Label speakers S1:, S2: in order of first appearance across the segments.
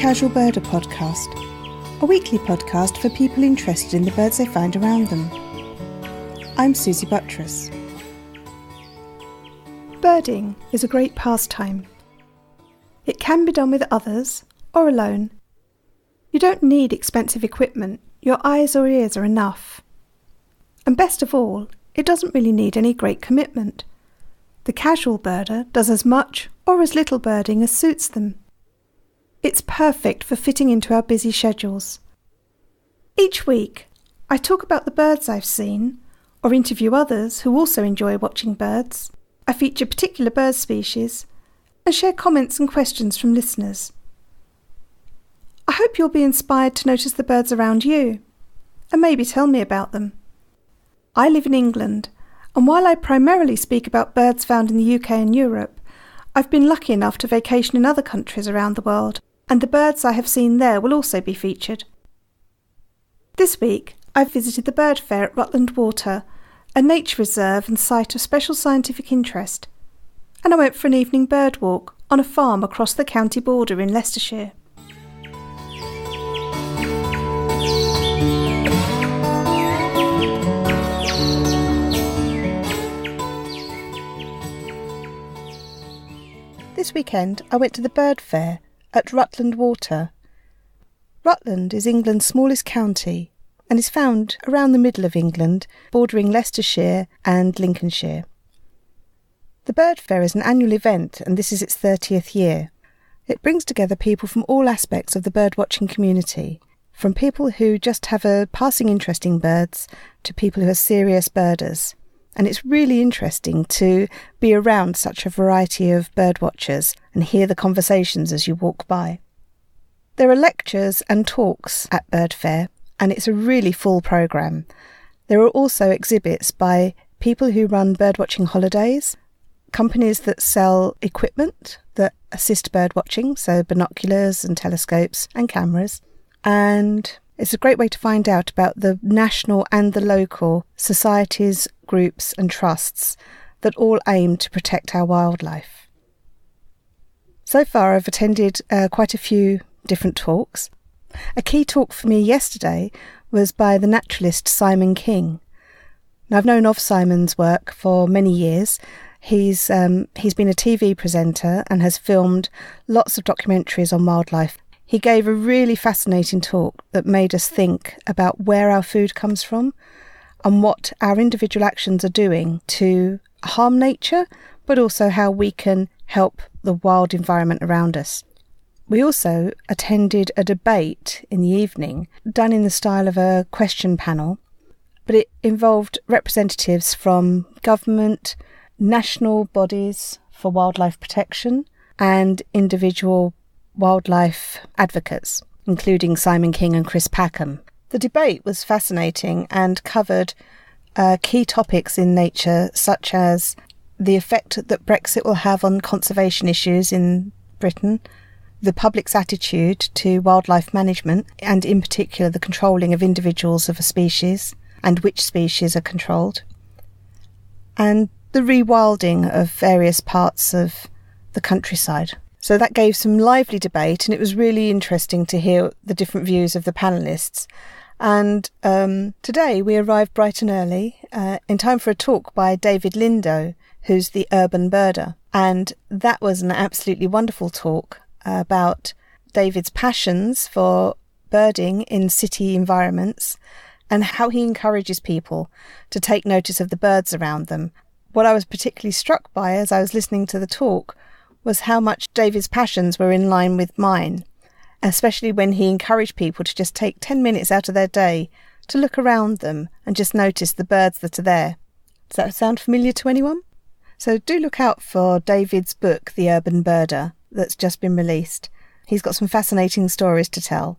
S1: Casual Birder podcast, a weekly podcast for people interested in the birds they find around them. I'm Susie Buttress. Birding is a great pastime. It can be done with others or alone. You don't need expensive equipment, your eyes or ears are enough. And best of all, it doesn't really need any great commitment. The casual birder does as much or as little birding as suits them. It's perfect for fitting into our busy schedules. Each week, I talk about the birds I've seen, or interview others who also enjoy watching birds. I feature particular bird species, and share comments and questions from listeners. I hope you'll be inspired to notice the birds around you, and maybe tell me about them. I live in England, and while I primarily speak about birds found in the UK and Europe, I've been lucky enough to vacation in other countries around the world, and the birds I have seen there will also be featured. This week, I visited the Birdfair at Rutland Water, a nature reserve and site of special scientific interest, and I went for an evening bird walk on a farm across the county border in Leicestershire. This weekend, I went to the Birdfair at Rutland Water. Rutland is England's smallest county and is found around the middle of England, bordering Leicestershire and Lincolnshire. The Birdfair is an annual event, and this is its 30th year. It brings together people from all aspects of the birdwatching community, from people who just have a passing interest in birds to people who are serious birders. And it's really interesting to be around such a variety of birdwatchers and hear the conversations as you walk by. There are lectures and talks at Birdfair, and it's a really full programme. There are also exhibits by people who run birdwatching holidays, companies that sell equipment that assist birdwatching, so binoculars and telescopes and cameras, and it's a great way to find out about the national and the local societies, groups and trusts that all aim to protect our wildlife. So far I've attended quite a few different talks. A key talk for me yesterday was by the naturalist Simon King. Now, I've known of Simon's work for many years. He's been a TV presenter and has filmed lots of documentaries on wildlife. He gave a really fascinating talk that made us think about where our food comes from and what our individual actions are doing to harm nature, but also how we can help the wild environment around us. We also attended a debate in the evening, done in the style of a question panel, but it involved representatives from government, national bodies for wildlife protection, and individual wildlife advocates, including Simon King and Chris Packham. The debate was fascinating and covered key topics in nature, such as the effect that Brexit will have on conservation issues in Britain, the public's attitude to wildlife management, and in particular the controlling of individuals of a species and which species are controlled, and the rewilding of various parts of the countryside. So that gave some lively debate, and it was really interesting to hear the different views of the panellists. And today we arrived bright and early in time for a talk by David Lindo, who's the urban birder. And that was an absolutely wonderful talk about David's passions for birding in city environments and how he encourages people to take notice of the birds around them. What I was particularly struck by as I was listening to the talk was how much David's passions were in line with mine, especially when he encouraged people to just take 10 minutes out of their day to look around them and just notice the birds that are there. Does that sound familiar to anyone? So do look out for David's book, The Urban Birder, that's just been released. He's got some fascinating stories to tell.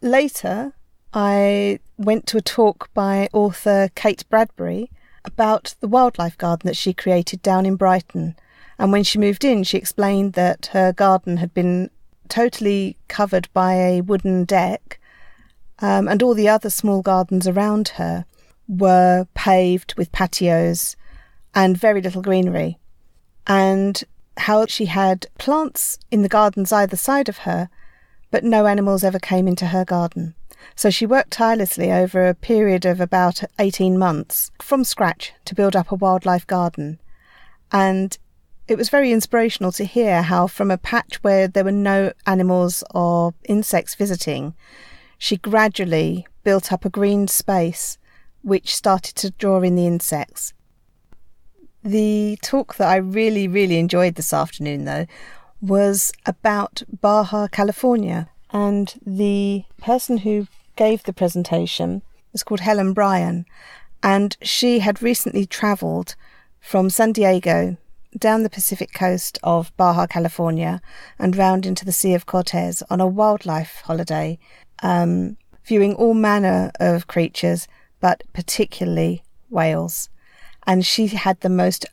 S1: Later, I went to a talk by author Kate Bradbury about the wildlife garden that she created down in Brighton. And when she moved in, she explained that her garden had been totally covered by a wooden deck, and all the other small gardens around her were paved with patios and very little greenery. And how she had plants in the gardens either side of her but no animals ever came into her garden. So she worked tirelessly over a period of about 18 months from scratch to build up a wildlife garden. And it was very inspirational to hear how from a patch where there were no animals or insects visiting, she gradually built up a green space which started to draw in the insects. The talk that I really, really enjoyed this afternoon, though, was about Baja California. And the person who gave the presentation was called Helen Bryan. And she had recently travelled from San Diego down the Pacific coast of Baja California and round into the Sea of Cortez on a wildlife holiday, viewing all manner of creatures, but particularly whales. And she had the most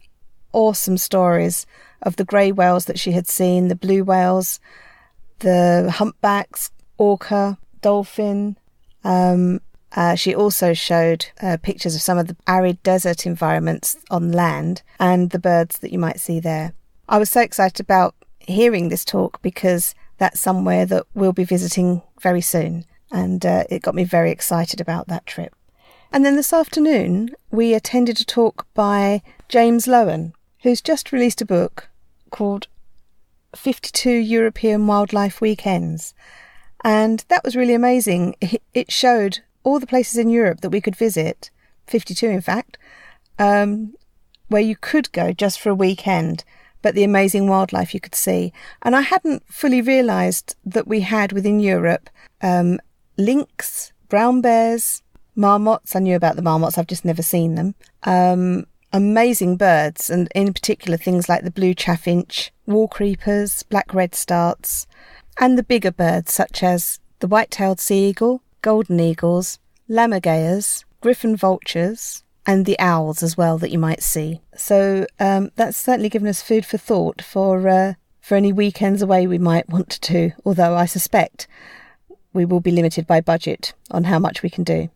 S1: awesome stories of the grey whales that she had seen, the blue whales, the humpbacks, orca, dolphin. She also showed pictures of some of the arid desert environments on land and the birds that you might see there. I was so excited about hearing this talk because that's somewhere that we'll be visiting very soon. And it got me very excited about that trip. And then this afternoon, we attended a talk by James Lowen, who's just released a book called 52 European Wildlife Weekends. And that was really amazing. It showed all the places in Europe that we could visit, 52 in fact, where you could go just for a weekend, but the amazing wildlife you could see. And I hadn't fully realised that we had within Europe lynx, brown bears, marmots. I knew about the marmots, I've just never seen them. Amazing birds, and in particular things like the blue chaffinch, wall creepers, black redstarts, and the bigger birds such as the white-tailed sea eagle, golden eagles, lammergeiers, griffon vultures, and the owls as well that you might see. So that's certainly given us food for thought for any weekends away we might want to do, although I suspect we will be limited by budget on how much we can do.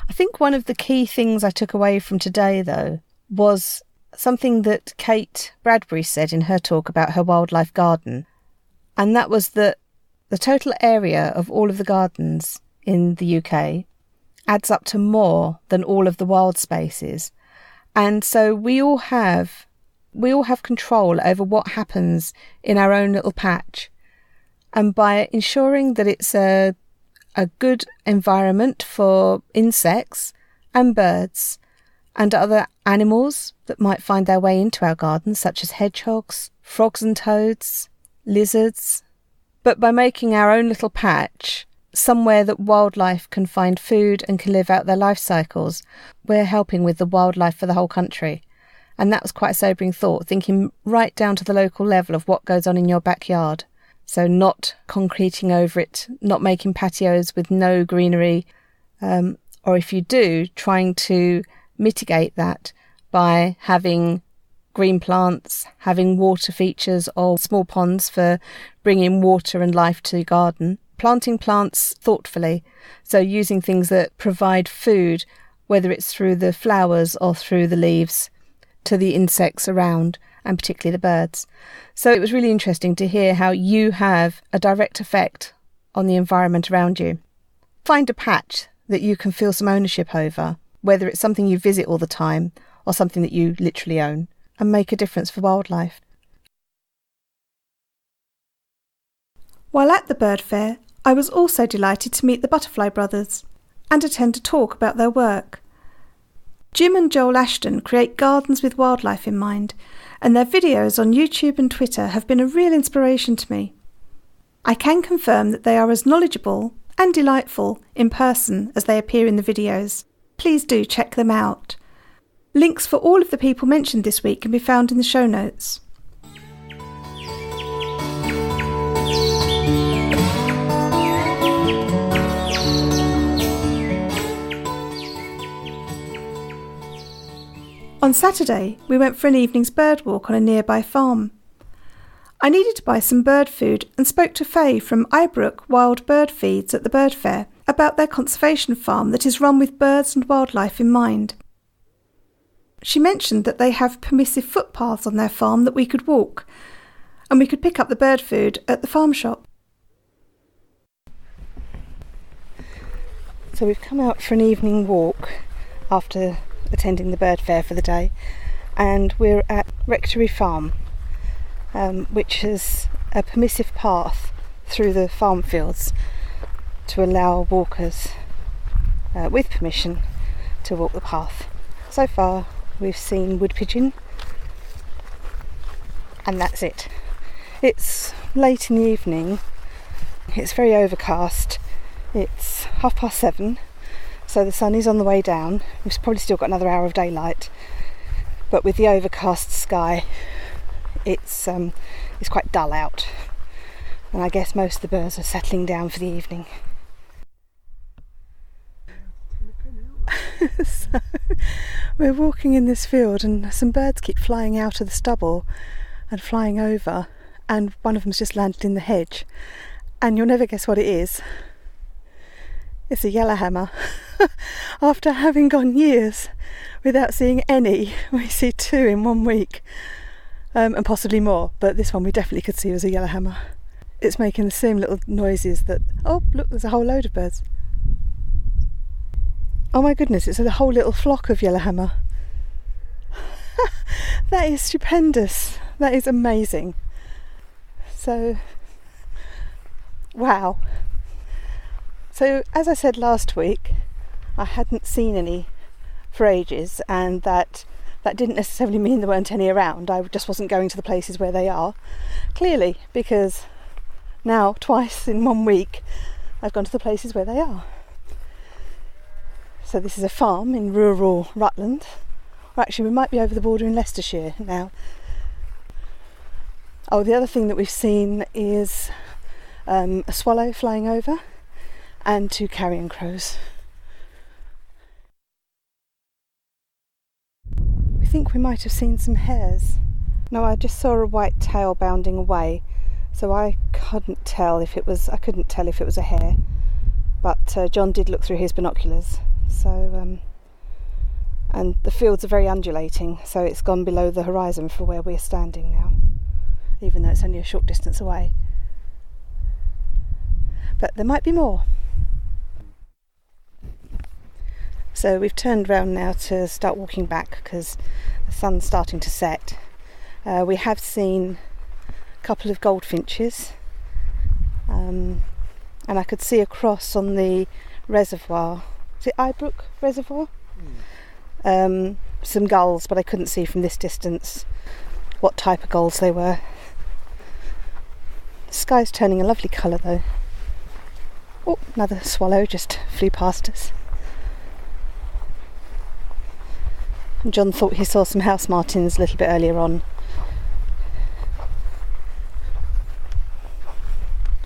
S1: I think one of the key things I took away from today, though, was something that Kate Bradbury said in her talk about her wildlife garden, and that was that the total area of all of the gardens in the UK adds up to more than all of the wild spaces. And so we all have control over what happens in our own little patch. And by ensuring that it's a good environment for insects and birds and other animals that might find their way into our gardens, such as hedgehogs, frogs and toads, lizards. But by making our own little patch somewhere that wildlife can find food and can live out their life cycles, we're helping with the wildlife for the whole country. And that was quite a sobering thought, thinking right down to the local level of what goes on in your backyard. So not concreting over it, not making patios with no greenery, or if you do, trying to mitigate that by having green plants, having water features or small ponds for bringing water and life to your garden, planting plants thoughtfully, so using things that provide food, whether it's through the flowers or through the leaves, to the insects around, and particularly the birds. So it was really interesting to hear how you have a direct effect on the environment around you. Find a patch that you can feel some ownership over, whether it's something you visit all the time or something that you literally own, and make a difference for wildlife. While at the Birdfair, I was also delighted to meet the Butterfly Brothers and attend a talk about their work. Jim and Joel Ashton create gardens with wildlife in mind, and their videos on YouTube and Twitter have been a real inspiration to me. I can confirm that they are as knowledgeable and delightful in person as they appear in the videos. Please do check them out. Links for all of the people mentioned this week can be found in the show notes. On Saturday, we went for an evening's bird walk on a nearby farm. I needed to buy some bird food and spoke to Faye from Eyebrook Wild Bird Feeds at the Birdfair about their conservation farm that is run with birds and wildlife in mind. She mentioned that they have permissive footpaths on their farm that we could walk, and we could pick up the bird food at the farm shop. So we've come out for an evening walk after attending the Birdfair for the day, and we're at Rectory Farm, which is a permissive path through the farm fields to allow walkers with permission to walk the path. So far we've seen wood pigeon, and that's it. It's late in the evening, it's very overcast, it's 7:30, so the sun is on the way down. We've probably still got another hour of daylight, but with the overcast sky it's quite dull out, and I guess most of the birds are settling down for the evening. So we're walking in this field and some birds keep flying out of the stubble and flying over, and one of them's just landed in the hedge, and you'll never guess what it is. It's a yellowhammer. After having gone years without seeing any, we see 2 in 1 week, and possibly more, but this one we definitely could see was a yellowhammer. It's making the same little noises that, oh look, there's a whole load of birds. Oh my goodness, it's a whole little flock of yellowhammer. That is stupendous. That is amazing. So, wow. So, as I said last week, I hadn't seen any for ages, and that didn't necessarily mean there weren't any around. I just wasn't going to the places where they are. Clearly, because now, twice in 1 week, I've gone to the places where they are. So this is a farm in rural Rutland. Or actually, we might be over the border in Leicestershire now. Oh, the other thing that we've seen is a swallow flying over and 2 carrion crows. We think we might have seen some hares. No, I just saw a white tail bounding away, so I couldn't tell if it was a hare. But John did look through his binoculars. So, and the fields are very undulating, so it's gone below the horizon for where we're standing now, even though it's only a short distance away. But there might be more. So we've turned round now to start walking back because the sun's starting to set. We have seen a couple of goldfinches, and I could see across on the reservoir. Is it Eyebrook Reservoir? Some gulls, but I couldn't see from this distance what type of gulls they were. The sky's turning a lovely colour though. Oh, another swallow just flew past us. And John thought he saw some house martins a little bit earlier on.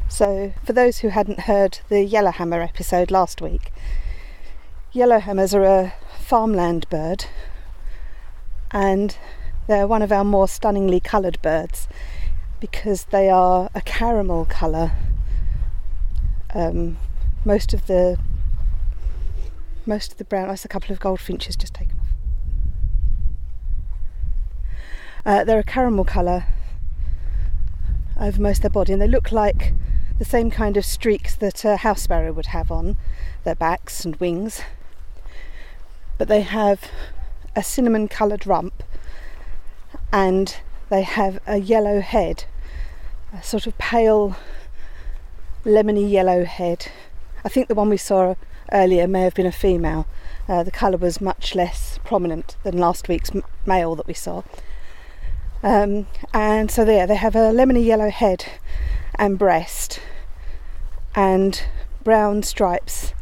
S1: So, for those who hadn't heard the yellowhammer episode last week, yellowhammers are a farmland bird, and they're one of our more stunningly coloured birds because they are a caramel colour. Most of the brown. That's a couple of goldfinches just taken off. They're a caramel colour over most of their body, and they look like the same kind of streaks that a house sparrow would have on their backs and wings. But they have a cinnamon coloured rump, and they have a yellow head, a sort of pale lemony yellow head. I think the one we saw earlier may have been a female. The colour was much less prominent than last week's male that we saw. And so they have a lemony yellow head and breast, and brown stripes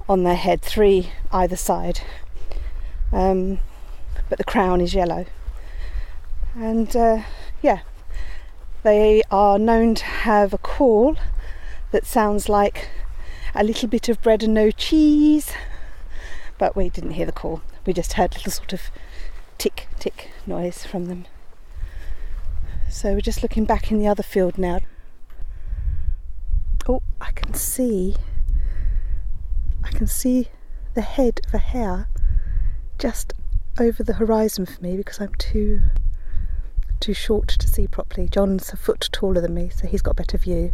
S1: on their head, 3 either side, but the crown is yellow. And they are known to have a call that sounds like a little bit of bread and no cheese, but we didn't hear the call, we just heard a little sort of tick tick noise from them. So we're just looking back in the other field now. Oh, I can see the head of a hare just over the horizon for me because I'm too short to see properly. John's a foot taller than me, so he's got a better view.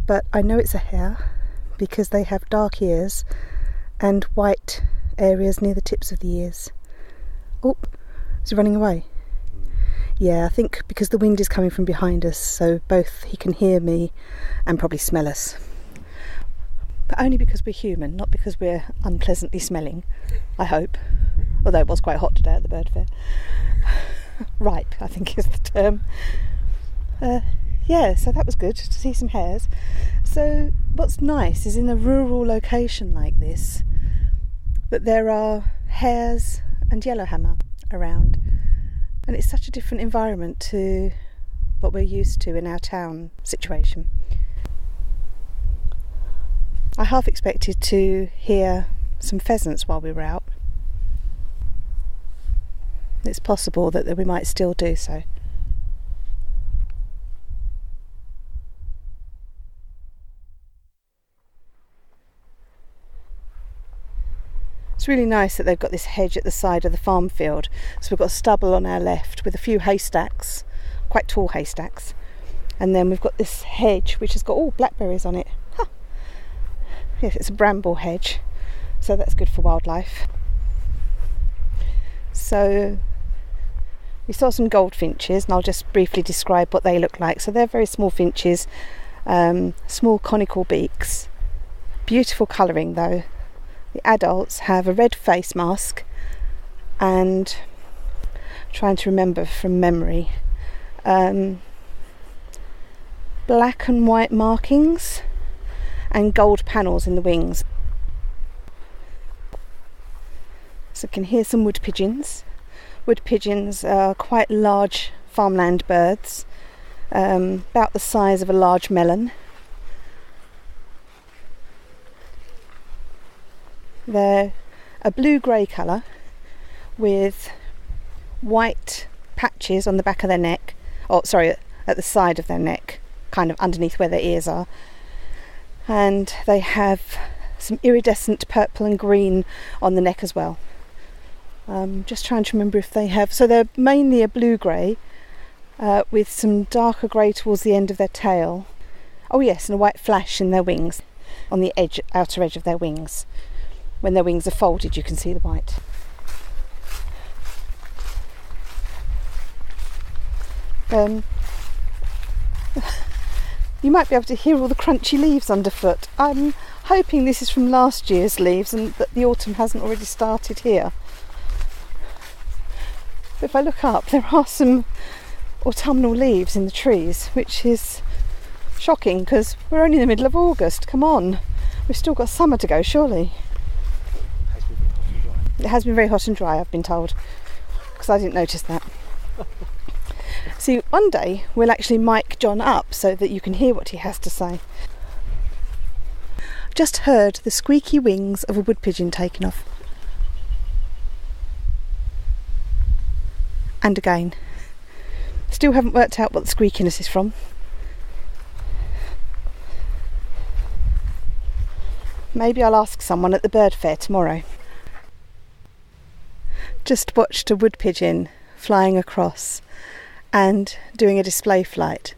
S1: But I know it's a hare because they have dark ears and white areas near the tips of the ears. Oh, is he running away? Yeah, I think because the wind is coming from behind us, so both he can hear me and probably smell us. But only because we're human, not because we're unpleasantly smelling, I hope. Although it was quite hot today at the Birdfair. Ripe, I think is the term. Yeah, so that was good to see some hares. So what's nice is in a rural location like this, that there are hares and yellowhammer around. And it's such a different environment to what we're used to in our town situation. I half expected to hear some pheasants while we were out. It's possible that we might still do so. It's really nice that they've got this hedge at the side of the farm field. So we've got stubble on our left with a few haystacks, quite tall haystacks. And then we've got this hedge which has got blackberries on it. Huh. Yes, it's a bramble hedge, so that's good for wildlife. So we saw some goldfinches, and I'll just briefly describe what they look like. So they're very small finches, small conical beaks, beautiful colouring though. The adults have a red face mask and, trying to remember from memory, black and white markings and gold panels in the wings. So I can hear some wood pigeons. Wood pigeons are quite large farmland birds, about the size of a large melon. They're a blue-grey colour with white patches on the back of their neck, at the side of their neck, kind of underneath where their ears are. And they have some iridescent purple and green on the neck as well. Just trying to remember if they have... So they're mainly a blue-grey with some darker grey towards the end of their tail. Oh yes, and a white flash in their wings, on the outer edge of their wings. When their wings are folded, you can see the white. You might be able to hear all the crunchy leaves underfoot. I'm hoping this is from last year's leaves and that the autumn hasn't already started here. But if I look up, there are some autumnal leaves in the trees, which is shocking because we're only in the middle of August. Come on, we've still got summer to go, surely. It has been very hot and dry, I've been told, because I didn't notice that. See, one day we'll actually mic John up so that you can hear what he has to say. Just heard the squeaky wings of a wood pigeon taking off. And again. Still haven't worked out what the squeakiness is from. Maybe I'll ask someone at the Birdfair tomorrow. Just watched a wood pigeon flying across and doing a display flight.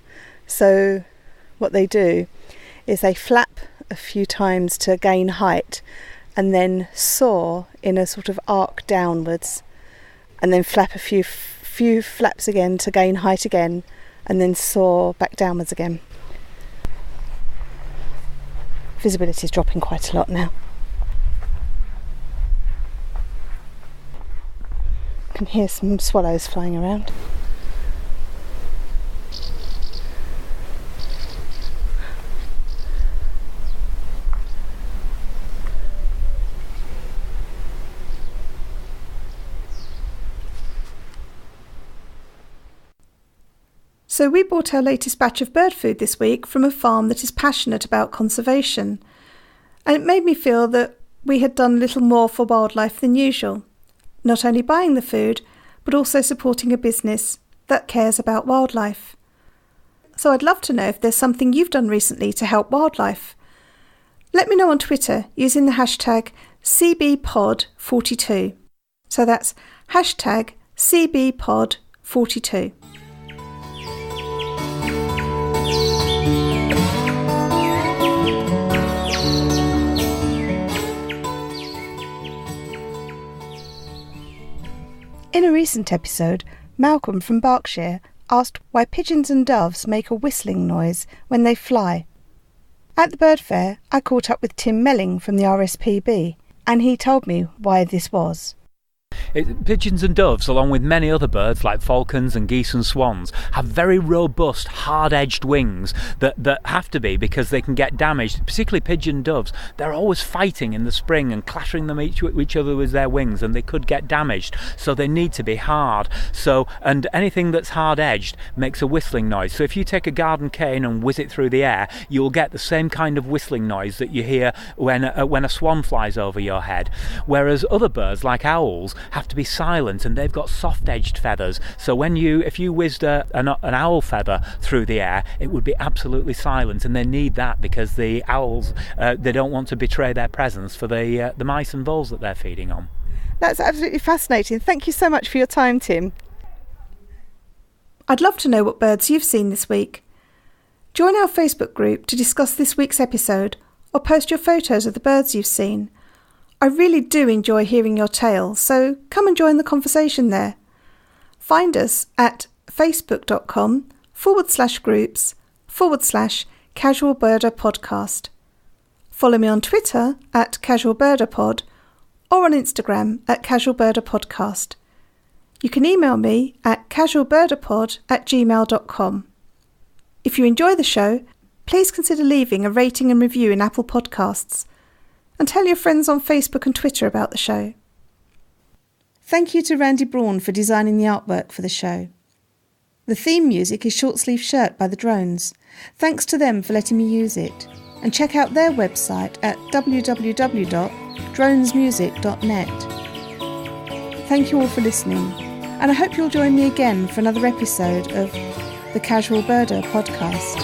S1: So what they do is they flap a few times to gain height and then soar in a sort of arc downwards, and then flap a few flaps again to gain height again, and then soar back downwards again. Visibility is dropping quite a lot now. I can hear some swallows flying around. So we bought our latest batch of bird food this week from a farm that is passionate about conservation. And it made me feel that we had done a little more for wildlife than usual. Not only buying the food, but also supporting a business that cares about wildlife. So I'd love to know if there's something you've done recently to help wildlife. Let me know on Twitter using the hashtag CBPod42. So that's hashtag CBPod42. In a recent episode, Malcolm from Berkshire asked why pigeons and doves make a whistling noise when they fly. At the Birdfair, I caught up with Tim Melling from the RSPB, and he told me why this was.
S2: Pigeons and doves, along with many other birds like falcons and geese and swans, have very robust, hard-edged wings that have to be because they can get damaged. Particularly pigeon doves, they're always fighting in the spring and clattering them each other with their wings, and they could get damaged. So they need to be hard. And anything that's hard-edged makes a whistling noise. So if you take a garden cane and whiz it through the air, you'll get the same kind of whistling noise that you hear when a swan flies over your head. Whereas other birds, like owls, have to be silent, and they've got soft-edged feathers. So if you whizzed an owl feather through the air, it would be absolutely silent, and they need that because the owls they don't want to betray their presence for the mice and voles that they're feeding on.
S1: That's absolutely fascinating. Thank you so much for your time, Tim. I'd love to know what birds you've seen this week. Join our Facebook group to discuss this week's episode, or post your photos of the birds you've seen. I really do enjoy hearing your tales, so come and join the conversation there. Find us at facebook.com/groups/Casual Birder Podcast. Follow me on Twitter at Casual Birder Pod, or on Instagram at Casual Birder Podcast. You can email me at casualbirderpod@gmail.com. If you enjoy the show, please consider leaving a rating and review in Apple Podcasts, and tell your friends on Facebook and Twitter about the show. Thank you to Randy Braun for designing the artwork for the show. The theme music is Short Sleeve Shirt by The Drones. Thanks to them for letting me use it. And check out their website at www.dronesmusic.net. Thank you all for listening, and I hope you'll join me again for another episode of the Casual Birder Podcast.